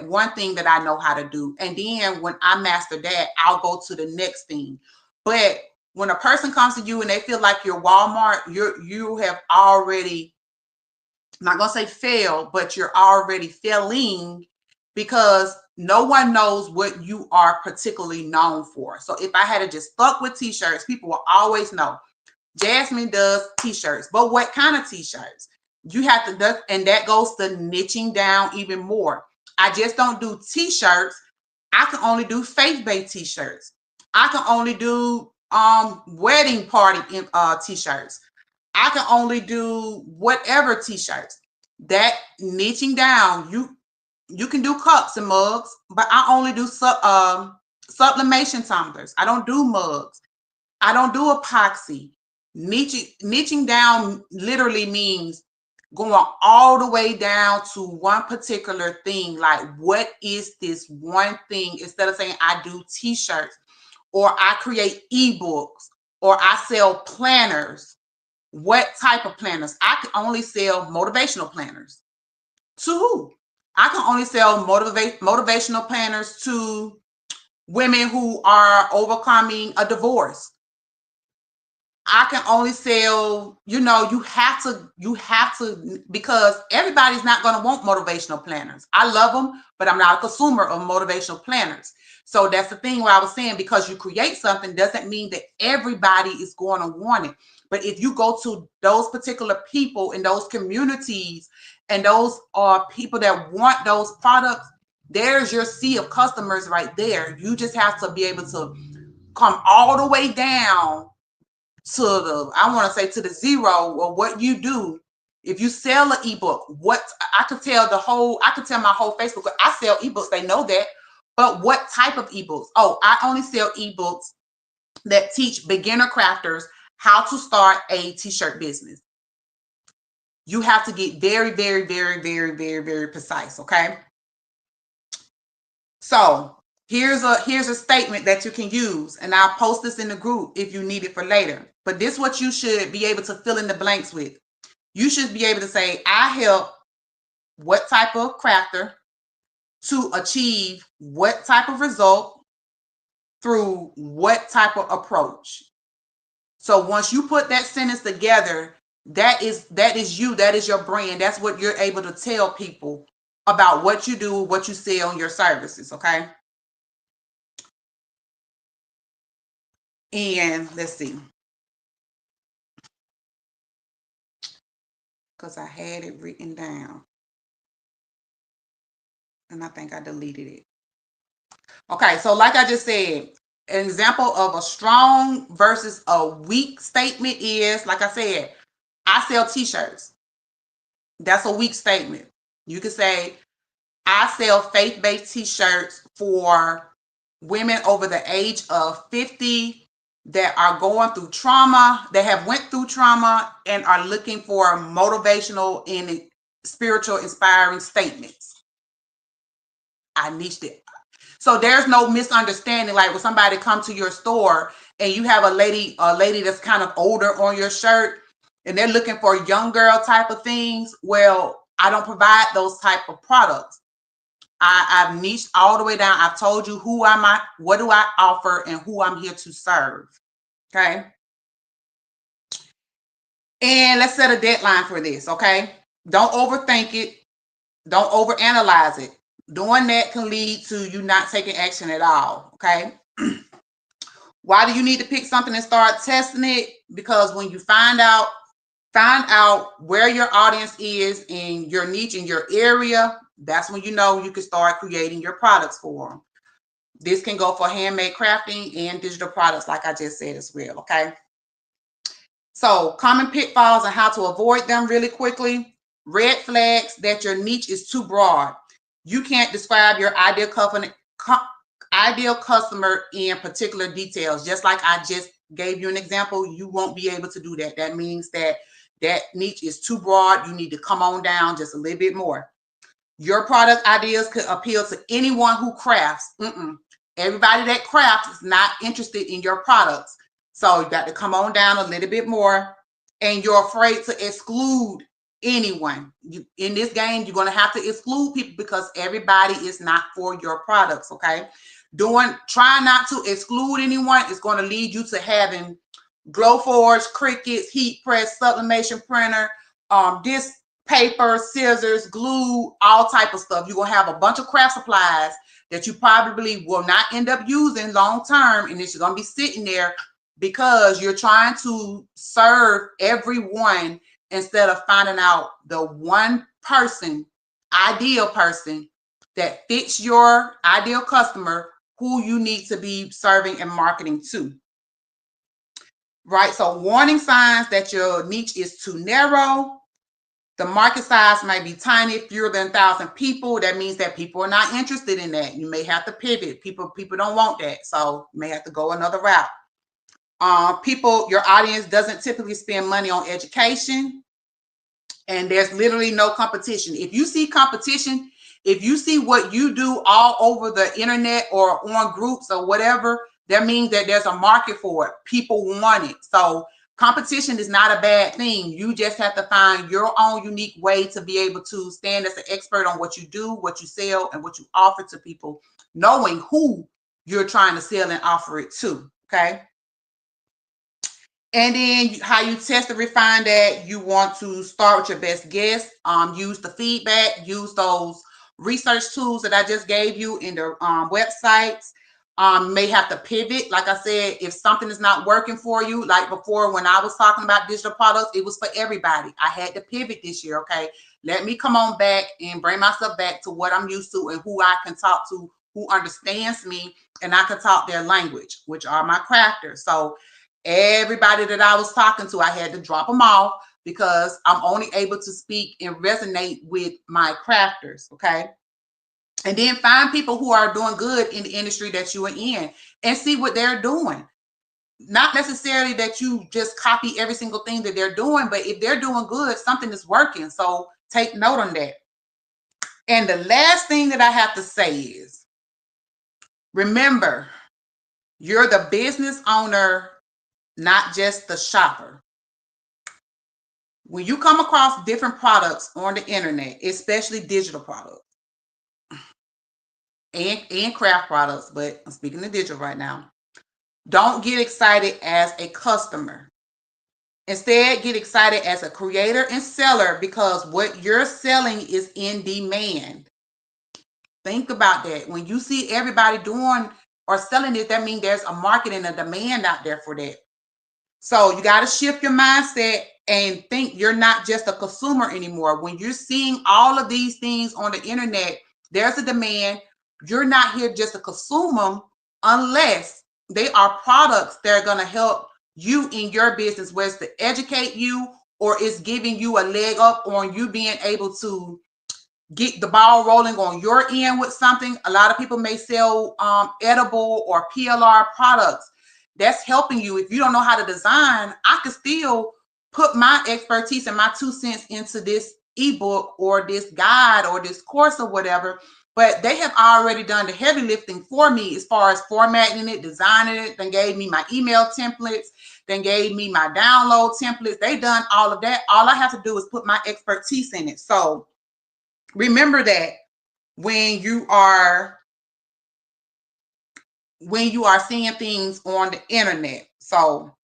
one thing that I know how to do. And then when I master that, I'll go to the next thing. But when a person comes to you and they feel like you're Walmart, you have already, I'm not going to say failed, but you're already failing because no one knows what you are particularly known for. So if I had to just stuck with t-shirts, people will always know Jasmine does t-shirts. But what kind of t-shirts? You have to, and that goes to niching down even more. I just don't do t-shirts. I can only do faith-based t-shirts. I can only do wedding party t-shirts. I can only do whatever t-shirts. That niching down, you can do cups and mugs, but I only do sublimation tumblers. I don't do mugs. I don't do epoxy. Niching down literally means going all the way down to one particular thing. Like, what is this one thing? Instead of saying I do t-shirts or I create ebooks or I sell planners. What type of planners? I can only sell motivational planners. To who? I can only sell motivational planners to women who are overcoming a divorce. I can only sell, you have to, because everybody's not going to want motivational planners. I love them, but I'm not a consumer of motivational planners. So that's the thing where I was saying, because you create something doesn't mean that everybody is going to want it. But if you go to those particular people in those communities and those are people that want those products, there's your sea of customers right there. You just have to be able to come all the way down to the zero of what you do. If you sell an ebook, I could tell my whole Facebook, I sell ebooks, they know that. But what type of ebooks? Oh, I only sell ebooks that teach beginner crafters how to start a t-shirt business. You have to get very, very, very, very, very, very precise, okay? So here's a statement that you can use, and I'll post this in the group if you need it for later. But this is what you should be able to fill in the blanks with. You should be able to say, I help what type of crafter to achieve what type of result through what type of approach. So once you put that sentence together, that is you, that is your brand. That's what you're able to tell people about what you do, what you sell, and your services, okay? And let's see, because I had it written down and I think I deleted it. Okay, so like I just said, an example of a strong versus a weak statement is, like I said, I sell t-shirts. That's a weak statement. You could say, I sell faith-based t-shirts for women over the age of 50 that are going through trauma, that have went through trauma and are looking for motivational and spiritual inspiring statements. I niched it. So there's no misunderstanding. Like when somebody come to your store and you have a lady that's kind of older on your shirt and they're looking for young girl type of things. Well, I don't provide those type of products. I've niched all the way down. I've told you who am I, what do I offer, and who I'm here to serve. Okay. And let's set a deadline for this. Okay. Don't overthink it. Don't overanalyze it. Doing that can lead to you not taking action at all. Okay. Why do you need to pick something and start testing it? Because when you find out where your audience is in your niche, in your area, that's when you know you can start creating your products for them. This can go for handmade crafting and digital products, like I just said as well, okay? So common pitfalls and how to avoid them really quickly. Red flags that your niche is too broad. You can't describe your ideal customer in particular details. Just like I just gave you an example, you won't be able to do that. That means that that niche is too broad. You need to come on down just a little bit more. Your product ideas could appeal to anyone who crafts. Everybody that crafts is not interested in your products. So you got to come on down a little bit more, and you're afraid to exclude anyone. In this game, you're going to have to exclude people because everybody is not for your products. Okay. Trying not to exclude anyone is going to lead you to having Glowforge, Cricuts, heat press, sublimation printer, this paper, scissors, glue, all type of stuff. You're going to have a bunch of craft supplies that you probably will not end up using long term, and it's going to be sitting there because you're trying to serve everyone instead of finding out the one person, ideal person that fits your ideal customer who you need to be serving and marketing to. Right? So warning signs that your niche is too narrow. The market size may be tiny, fewer than 1,000 people. That means that people are not interested in that. You may have to pivot. People don't want that. So you may have to go another route. Your audience doesn't typically spend money on education, and there's literally no competition. If you see competition, if you see what you do all over the internet or on groups or whatever, that means that there's a market for it. People want it. So competition is not a bad thing. You just have to find your own unique way to be able to stand as an expert on what you do, what you sell, and what you offer to people, knowing who you're trying to sell and offer it to. Okay. And then how you test and refine that, you want to start with your best guess. Use the feedback, use those research tools that I just gave you in the websites. May have to pivot. Like I said, if something is not working for you, like before when I was talking about digital products, it was for everybody. I had to pivot this year. Okay. Let me come on back and bring myself back to what I'm used to and who I can talk to, who understands me, and I can talk their language, which are my crafters. So everybody that I was talking to, I had to drop them off because I'm only able to speak and resonate with my crafters. Okay. And then find people who are doing good in the industry that you are in and see what they're doing. Not necessarily that you just copy every single thing that they're doing, but if they're doing good, something is working. So take note on that. And the last thing that I have to say is, remember, you're the business owner, not just the shopper. When you come across different products on the internet, especially digital products and craft products, but I'm speaking of digital right now, don't get excited as a customer. Instead, get excited as a creator and seller because what you're selling is in demand. Think about that. When you see everybody doing or selling it, that means there's a market and a demand out there for that. So you got to shift your mindset and think you're not just a consumer anymore. When you're seeing all of these things on the internet, there's a demand. You're not here just to consume them unless they are products that are going to help you in your business, whether it's to educate you or it's giving you a leg up on you being able to get the ball rolling on your end with something. A lot of people may sell edible or PLR products. That's helping you. If you don't know how to design, I can still put my expertise and my 2 cents into this ebook or this guide or this course or whatever. But they have already done the heavy lifting for me as far as formatting it, designing it. Then gave me my email templates. Then gave me my download templates. They done all of that. All I have to do is put my expertise in it. So remember that when you are seeing things on the internet. So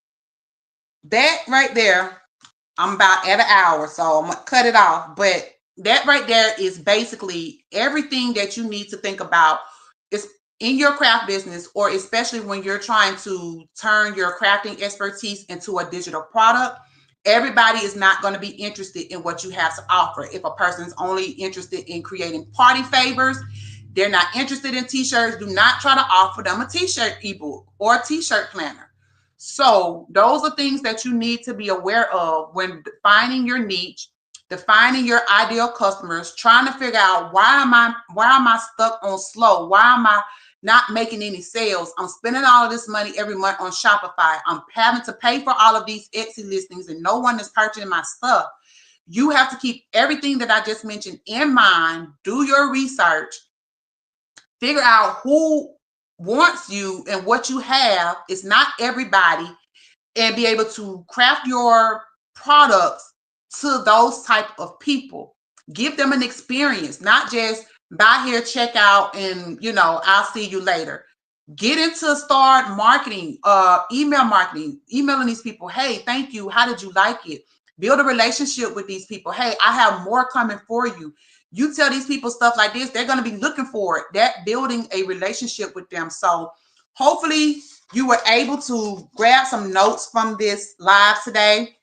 that right there, I'm about at an hour, so I'm gonna cut it off. But that right there is basically everything that you need to think about is in your craft business, or especially when you're trying to turn your crafting expertise into a digital product. Everybody is not going to be interested in what you have to offer. If a person's only interested in creating party favors, they're not interested in t-shirts, do not try to offer them a t-shirt ebook or a t-shirt planner. So those are things that you need to be aware of when defining your niche defining your ideal customers, trying to figure out why am I stuck on slow? Why am I not making any sales? I'm spending all of this money every month on Shopify. I'm having to pay for all of these Etsy listings and no one is purchasing my stuff. You have to keep everything that I just mentioned in mind, do your research, figure out who wants you and what you have. It's not everybody, and be able to craft your products to those type of people. Give them an experience, not just buy here, check out, and I'll see you later. Get into start marketing, emailing these people. Hey, thank you. How did you like it? Build a relationship with these people. Hey, I have more coming for you. You tell these people stuff like this, they're going to be looking for it. That building a relationship with them. So hopefully you were able to grab some notes from this live today.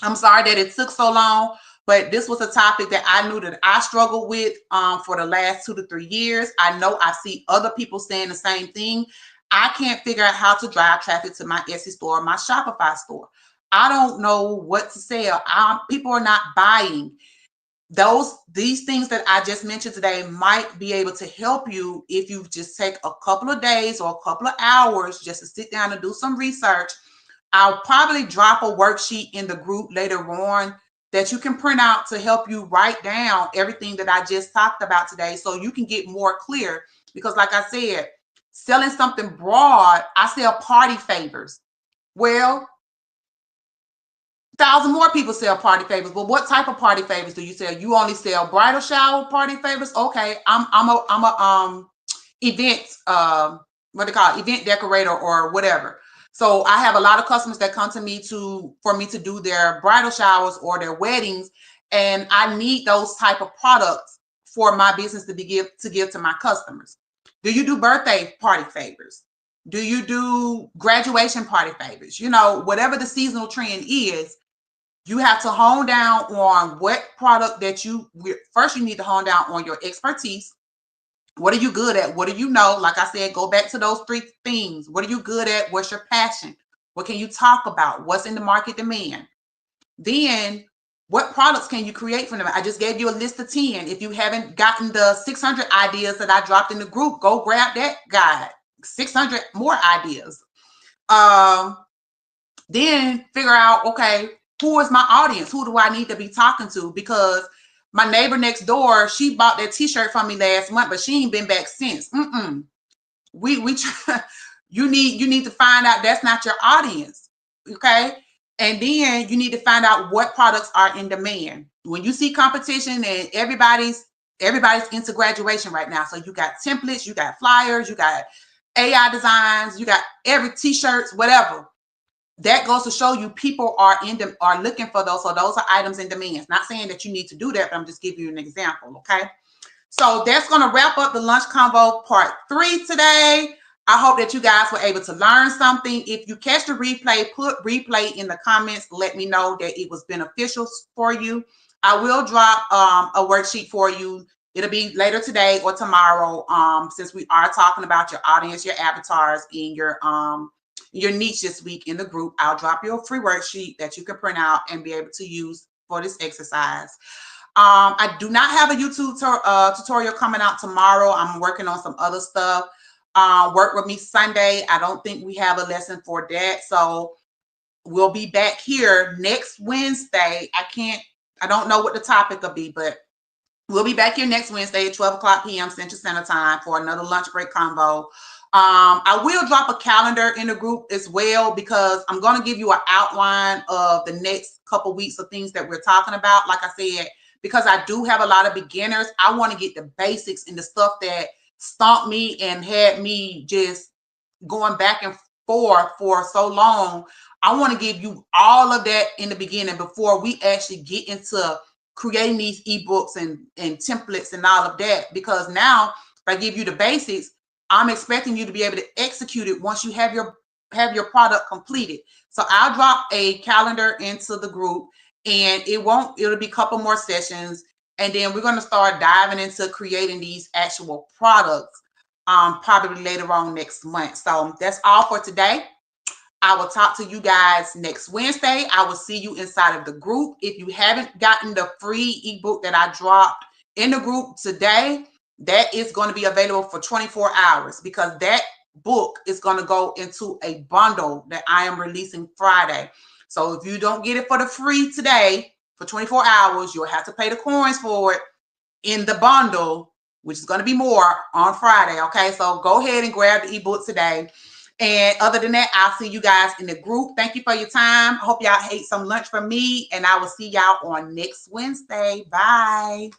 I'm sorry that it took so long, but this was a topic that I knew that I struggled with for the last 2 to 3 years. I know I see other people saying the same thing. I can't figure out how to drive traffic to my Etsy store or my Shopify store. I don't know what to sell. People are not buying. These things that I just mentioned today might be able to help you if you just take a couple of days or a couple of hours just to sit down and do some research. I'll probably drop a worksheet in the group later on that you can print out to help you write down everything that I just talked about today so you can get more clear. Because like I said, selling something broad, I sell party favors. Well, 1,000 more people sell party favors, but what type of party favors do you sell? You only sell bridal shower party favors? Okay, I'm a event what they call it, event decorator or whatever. So I have a lot of customers that come to me for me to do their bridal showers or their weddings, and I need those type of products for my business to give to my customers. Do you do birthday party favors? Do you do graduation party favors? Whatever the seasonal trend is, you have to hone down on what product that first you need to hone down on your expertise. What are you good at? What do you know? Like I said, go back to those 3 things. What are you good at? What's your passion? What can you talk about? What's in the market demand? Then what products can you create from them? I just gave you a list of 10. If you haven't gotten the 600 ideas that I dropped in the group, go grab that guide. 600 more ideas. Then figure out, okay, who is my audience? Who do I need to be talking to? Because my neighbor next door, she bought that t-shirt from me last month, but she ain't been back since. We try, you need to find out that's not your audience. Okay. And then you need to find out what products are in demand. When you see competition and everybody's into graduation right now. So you got templates, you got flyers, you got AI designs, you got every t-shirts, whatever. That goes to show you people are looking for those. So those are items in demand. Not saying that you need to do that, but I'm just giving you an example. Okay. So that's going to wrap up the lunch convo part 3 today. I hope that you guys were able to learn something. If you catch the replay, put replay in the comments. Let me know that it was beneficial for you. I will drop a worksheet for you. It'll be later today or tomorrow. Since we are talking about your audience, your avatars, and your niche this week in the group, I'll drop you a free worksheet that you can print out and be able to use for this exercise. I do not have a YouTube tutorial coming out tomorrow. I'm working on some other stuff. Work with me Sunday. I don't think we have a lesson for that. So we'll be back here next Wednesday. I don't know what the topic will be, but we'll be back here next Wednesday at 12 o'clock p.m. Central Standard Time for another lunch break convo. I will drop a calendar in the group as well, because I'm going to give you an outline of the next couple weeks of things that we're talking about. Like I said, because I do have a lot of beginners, I want to get the basics and the stuff that stomped me and had me just going back and forth for so long. I want to give you all of that in the beginning before we actually get into creating these ebooks and templates and all of that. Because now, if I give you the basics, I'm expecting you to be able to execute it once you have your product completed. So I'll drop a calendar into the group, and it'll be a couple more sessions, and then we're going to start diving into creating these actual products probably later on next month. So that's all for today. I will talk to you guys next Wednesday. I will see you inside of the group. If you haven't gotten the free ebook that I dropped in the group today, that is going to be available for 24 hours because that book is going to go into a bundle that I am releasing Friday. So if you don't get it for the free today for 24 hours, you'll have to pay the coins for it in the bundle, which is going to be more on Friday. Okay, so go ahead and grab the ebook today. And other than that, I'll see you guys in the group. Thank you for your time. I hope y'all ate some lunch from me, and I will see y'all on next Wednesday. Bye.